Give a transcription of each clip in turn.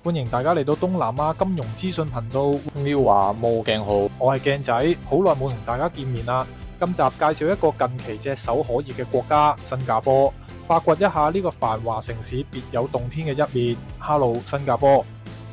歡迎大家嚟到東南亞金融資訊頻道。Miu 話冇鏡號，我係鏡仔，好耐冇同大家見面啦。今集介紹一個近期炙手可熱嘅國家新加坡，發掘一下呢個繁華城市別有洞天嘅一面。Hello， 新加坡。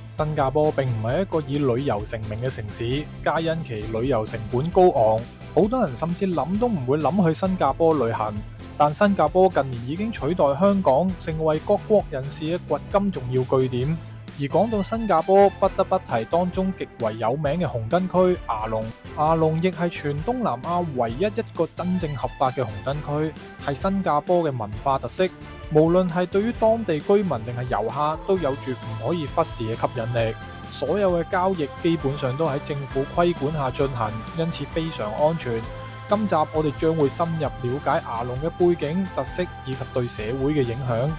新加坡並唔係一個以旅遊成名嘅城市，皆因其旅遊成本高昂，好多人甚至諗都唔會諗去新加坡旅行。但新加坡近年已經取代香港，成為各國人士嘅掘金重要據點。而講到新加坡，不得不提當中極為有名嘅紅燈區牙龍。牙龍亦係全東南亞唯一一個真正合法嘅紅燈區，係新加坡嘅文化特色。無論係對於當地居民定係遊客，都有住唔可以忽視嘅吸引力。所有嘅交易基本上都喺政府規管下進行，因此非常安全。今集我哋將會深入了解牙龍嘅背景、特色以及對社會嘅影響。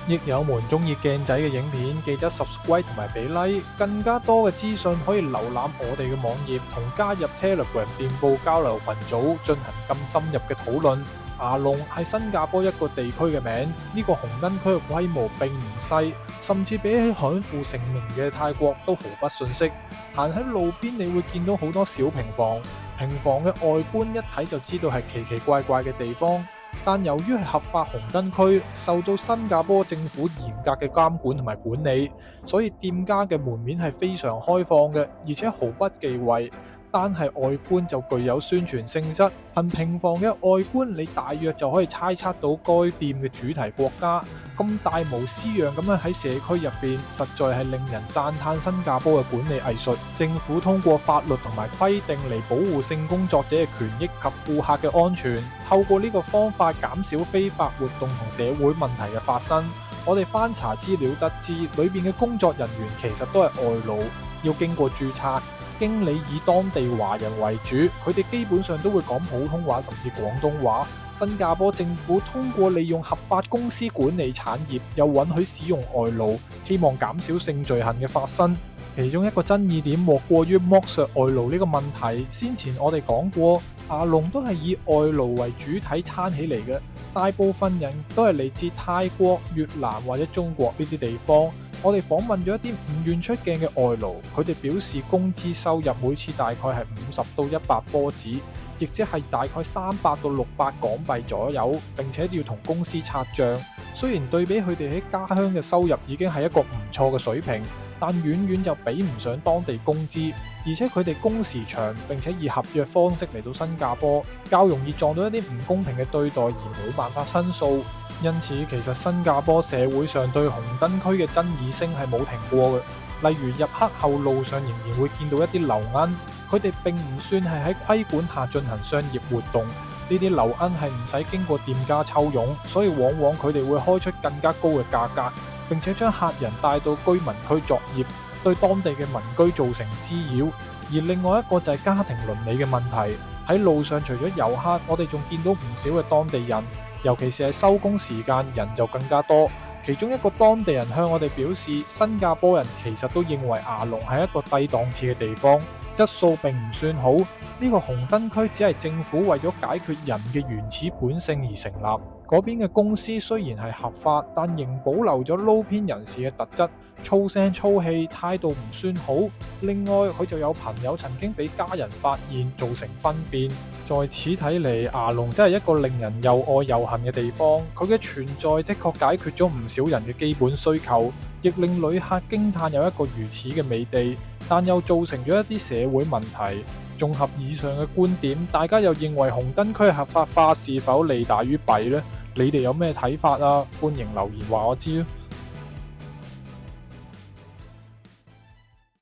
益友們中意鏡仔嘅影片，記得 subscribe 同埋俾 like。更加多嘅資訊可以瀏覽我哋嘅網頁，同加入 Telegram 電報交流群組，進行更深入嘅討論。牙龍係新加坡一個地區嘅名，呢個紅燈區嘅規模並唔細，甚至比起享負盛名嘅泰國都毫不遜色。行喺路邊，你會見到好多小平房，平房嘅外觀一睇就知道係奇奇怪怪嘅地方。但由於係合法紅燈區，受到新加坡政府嚴格嘅監管同埋管理，所以店家嘅門面係非常開放嘅，而且毫不忌諱。單係外觀就具有宣傳性質，憑平房嘅外觀，你大約就可以猜測到該店嘅主題國家。咁大模斯樣咁樣喺社區入邊，實在係令人讚嘆新加坡嘅管理藝術。政府通過法律同埋規定嚟保護性工作者嘅權益及顧客嘅安全，透過呢個方法減少非法活動同社會問題嘅發生。我哋翻查資料得知，裏邊嘅工作人員其實都係外勞，要經過註冊。經理以當地華人為主，佢哋基本上都會講普通話甚至廣東話。新加坡政府通過利用合法公司管理產業，又允許使用外勞，希望減少性罪行嘅發生。其中一個爭議點莫過於剝削外勞呢個問題。先前我哋講過，牙龍都係以外勞為主體撐起嚟嘅，大部分人都係嚟自泰國、越南或者中國呢啲地方。我哋訪問咗一啲唔願出鏡嘅外勞，佢哋表示工資收入每次大概係50到100波子，亦即係大概300到600港幣左右，並且要同公司拆賬。雖然對比佢哋喺家鄉嘅收入已經係一個唔錯嘅水平，但遠遠就比唔上當地工資，而且佢哋工時長，並且以合約方式嚟到新加坡，較容易撞到一啲唔公平嘅對待而冇辦法申訴。因此，其實新加坡社會上對紅燈區嘅爭議聲係冇停過嘅。例如入黑後路上仍然會見到一啲流鶯，佢哋並唔算係喺規管下進行商業活動。呢啲流鶯係唔使經過店家抽佣，所以往往佢哋會開出更加高嘅價格，並且將客人帶到居民區作業，對當地嘅民居造成滋擾。而另外一個就係家庭倫理嘅問題。喺路上除咗遊客，我哋仲見到唔少嘅當地人。尤其是係收工時間，人就更加多。其中一個當地人向我哋表示，新加坡人其實都認為牙龍係一個低檔次嘅地方，質素並唔算好。呢個紅燈區只係政府為咗解決人嘅原始本性而成立。嗰邊嘅公司雖然係合法，但仍保留咗撈偏人士嘅特質，粗聲粗氣，態度唔算好。另外，佢就有朋友曾經俾家人發現，造成分辨。在此睇嚟，牙龍真係一個令人又愛又恨嘅地方。佢嘅存在的確解決咗唔少人嘅基本需求，亦令旅客驚嘆有一個如此嘅美地，但又造成咗一啲社會問題。綜合以上嘅觀點，大家又認為紅燈區合法化是否利大於弊呢？你哋有咩睇法啊？歡迎留言話我知。